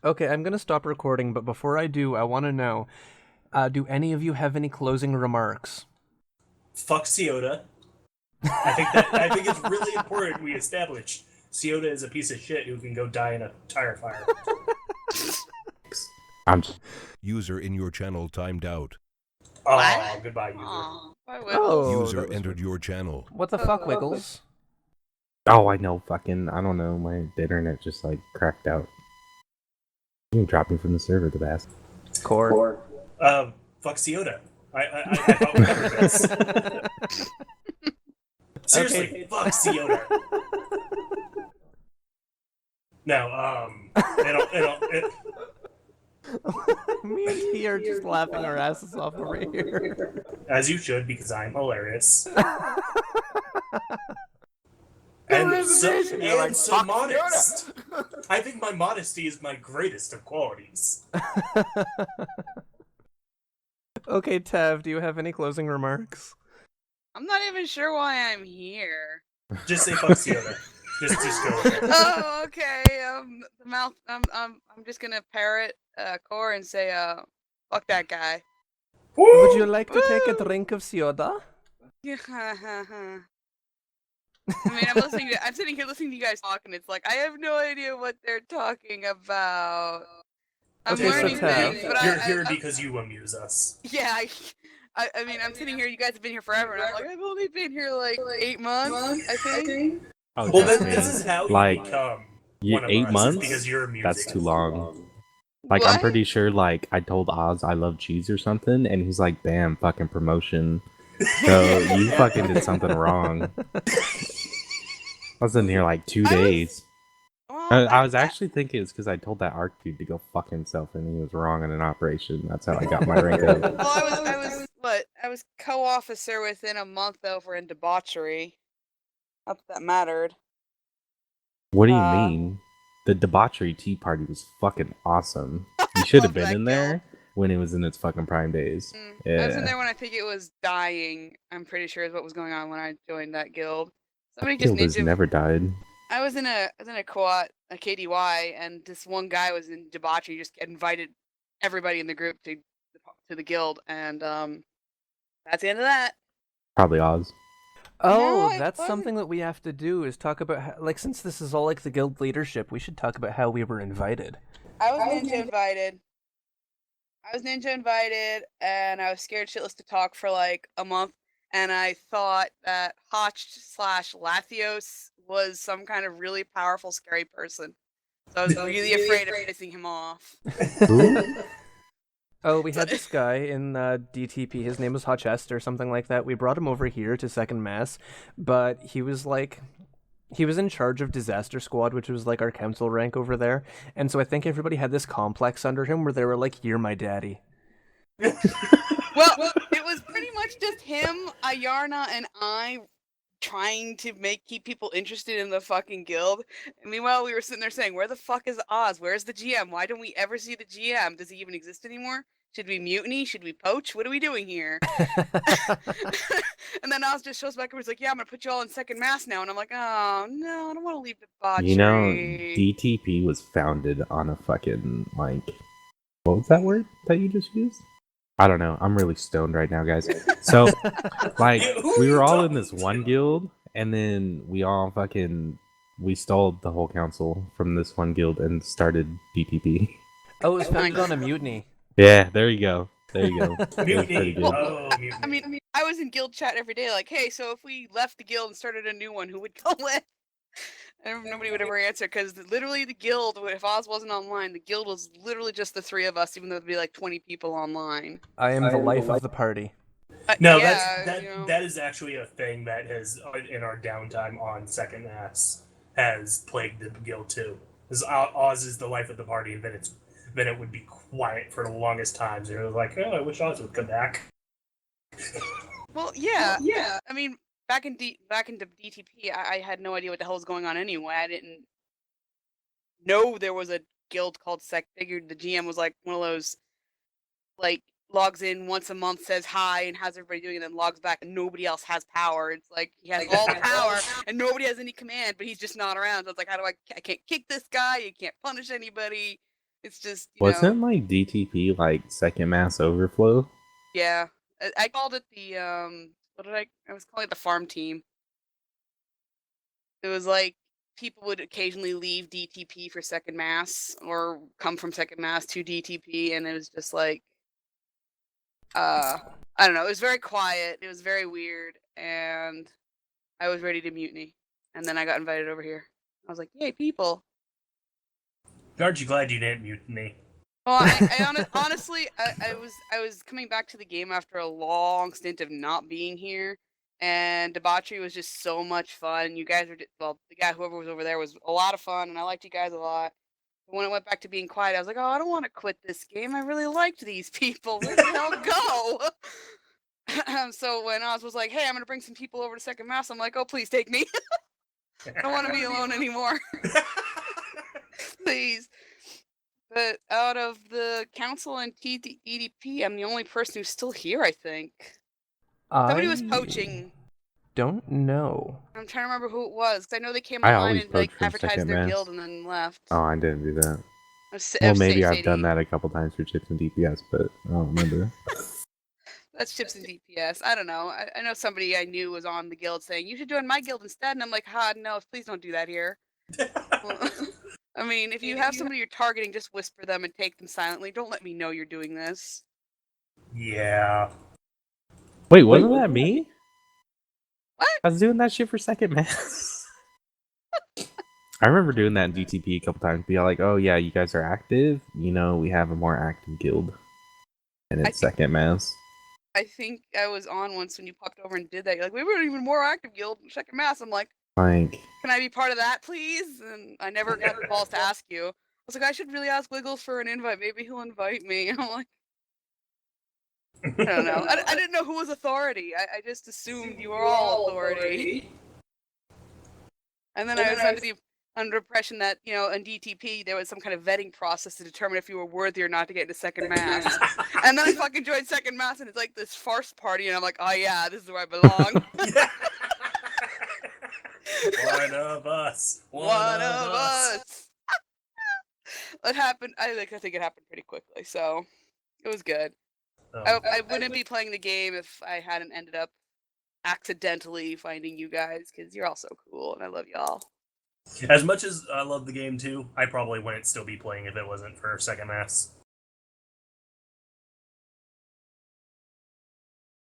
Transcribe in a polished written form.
Okay, I'm gonna stop recording, but before I do, I want to know: do any of you have any closing remarks? Fuck Ciota. I think it's really important we establish Ciota is a piece of shit who can go die in a tire fire. I'm User in your channel timed out. Oh, goodbye, user. Why Wiggles? Oh, User that was entered weird. your channel. What the fuck, Wiggles? Oh, I know. Fucking, I don't know. My internet just like cracked out. You can drop me from the server, the bastard. Core. Fuck Ciota. I thought we covered this. Seriously, Okay. fuck Ciota. No, Me and T are just laughing our asses off over here. as you should, because I'm hilarious. And so modest. I think my modesty is my greatest of qualities. Okay, Tav, do you have any closing remarks? I'm not even sure why I'm here. Just say fuck Ciota. Just go with it. Oh, okay. The mouth. I'm just gonna parrot Core and say, fuck that guy. Would you like to take a drink of soda? Yeah. I mean, I'm sitting here listening to you guys talk, and it's like I have no idea what they're talking about. I'm Okay, so learning Tav, things, but You're here because you amuse us. yeah. I mean, I'm sitting here. You guys have been here forever, and I'm like, I've only been here like 8 months, I think. Oh, Well, trust this me. is how you Like, become you, one of 8 us, months? because you're amusing That's too us. long. Like, What? I'm pretty sure, like, I told Oz I love cheese or something, and he's like, bam, fucking promotion. So, you fucking did something wrong. I was in here like 2 days. I was actually thinking it's because I told that ARC dude to go fuck himself, and he was wrong in an operation. That's how I got my rank up. Well, I was co-officer within a month over in Debauchery. Not that mattered. What do you mean? The Debauchery Tea Party was fucking awesome. You should have been in there when it was in its fucking prime days. I was in there when I think it was dying. I'm pretty sure is what was going on when I joined that guild. Somebody just Guild has never died. I was in a quad, a KDY, and this one guy was in Debauchery. Just invited everybody in the group to the guild, and that's the end of that. Probably Oz. Oh, No, that's something that we have to do, is talk about how, like, since this is all like the guild leadership, we should talk about how we were invited. I was ninja invited, and I was scared shitless to talk for like a month, and I thought that Hotch/Lathios was some kind of really powerful, scary person. So I was really afraid of pissing him off. Oh, we had this guy in DTP. His name was Hotchest or something like that. We brought him over here to Second Mass, but he was in charge of Disaster Squad, which was like our council rank over there. And so I think everybody had this complex under him where they were like, "You're my daddy." Well, it was pretty much just him, Ayarna, and I trying to keep people interested in the fucking guild. And meanwhile, we were sitting there saying, "Where the fuck is Oz? Where's the GM? Why don't we ever see the GM? Does he even exist anymore? Should we mutiny? Should we poach? What are we doing here?" And then Oz just shows back and was like, "Yeah, I'm gonna put you all in Second Mass now." And I'm like, "Oh no, I don't want to leave Debauchery." You know, DTP was founded on a fucking, like, what was that word that you just used? I don't know. I'm really stoned right now, guys. So, like, we were all in this one guild, and then we stole the whole council from this one guild and started DTP. Oh, it was founded on a mutiny. Yeah, there you go. There you go. Mutiny. Well, Mutiny. I mean, I was in guild chat every day, like, "Hey, so if we left the guild and started a new one, who would go in?" And nobody would ever answer, because literally the guild, if Oz wasn't online, the guild was literally just the 3 of us, even though there'd be like 20 people online. I am the life of the party. No, yeah, that is actually a thing that has, in our downtime on Second Mass, has plagued the guild too. Because Oz is the life of the party, and then it would be quiet for the longest times, and it was like, "Oh, I wish Oz would come back." Well, yeah. I mean, back into DTP, I had no idea what the hell was going on anyway. I didn't know there was a guild called Sec. Figured the GM was like one of those, like, logs in once a month, says hi, and how's everybody doing, and then logs back, and nobody else has power. It's like he has all the power, and nobody has any command, but he's just not around. So it's like, I can't kick this guy, you can't punish anybody. It's just, Wasn't like DTP like second mass overflow? yeah. I called it the what did I was calling it the farm team. It was like people would occasionally leave DTP for second mass or come from second mass to DTP, and it was just like I don't know, it was very quiet, it was very weird, and I was ready to mutiny. And then I got invited over here. I was like, "Yay, people." Aren't you glad you didn't mutiny? Well, honestly, I was coming back to the game after a long stint of not being here, and Debauchery was just so much fun. You guys were well, the guy whoever was over there was a lot of fun, and I liked you guys a lot. But when it went back to being quiet, I was like, "Oh, I don't want to quit this game. I really liked these people. Where the hell go?" So when Oz was like, "Hey, I'm gonna bring some people over to Second Mass," I'm like, "Oh, please take me. I don't want to be alone anymore. Please." But out of the council and EDP, I'm the only person who's still here, I think. Somebody was poaching. Don't know. I'm trying to remember who it was, because I know they came I online always and like poach from advertised second their mass. guild and then left. Oh, I didn't do that. Of Well, maybe I've Sadie. done that a couple times for chips and DPS, but I don't remember. That's chips and DPS. I don't know. I know somebody I knew was on the guild saying, "You should join my guild instead," and I'm like, no, please don't do that here. I mean, if you have somebody you're targeting, just whisper them and take them silently. Don't let me know you're doing this. Yeah. Wait, wasn't that me? What? I was doing that shit for second mass. I remember doing that in DTP a couple times. Be like, "Oh yeah, you guys are active. You know, we have a more active guild." And it's second mass. I think I was on once when you popped over and did that. You're like, "We were even more active guild, second mass." I'm like, Like, "Can I be part of that, please?" And I never got the balls to ask you. I was like, "I should really ask Wiggles for an invite. Maybe he'll invite me." I'm like, I don't know. I didn't know who was authority. I just assumed you were all authority. And then I was under the impression that, in DTP, there was some kind of vetting process to determine if you were worthy or not to get into second mass. And then I fucking joined second mass, and it's like this farce party, and I'm like, "Oh yeah, this is where I belong." One of us. One of us. It happened. I think it happened pretty quickly, so it was good. I wouldn't be playing the game if I hadn't ended up accidentally finding you guys, because you're all so cool, and I love y'all. As much as I love the game too, I probably wouldn't still be playing if it wasn't for second mass.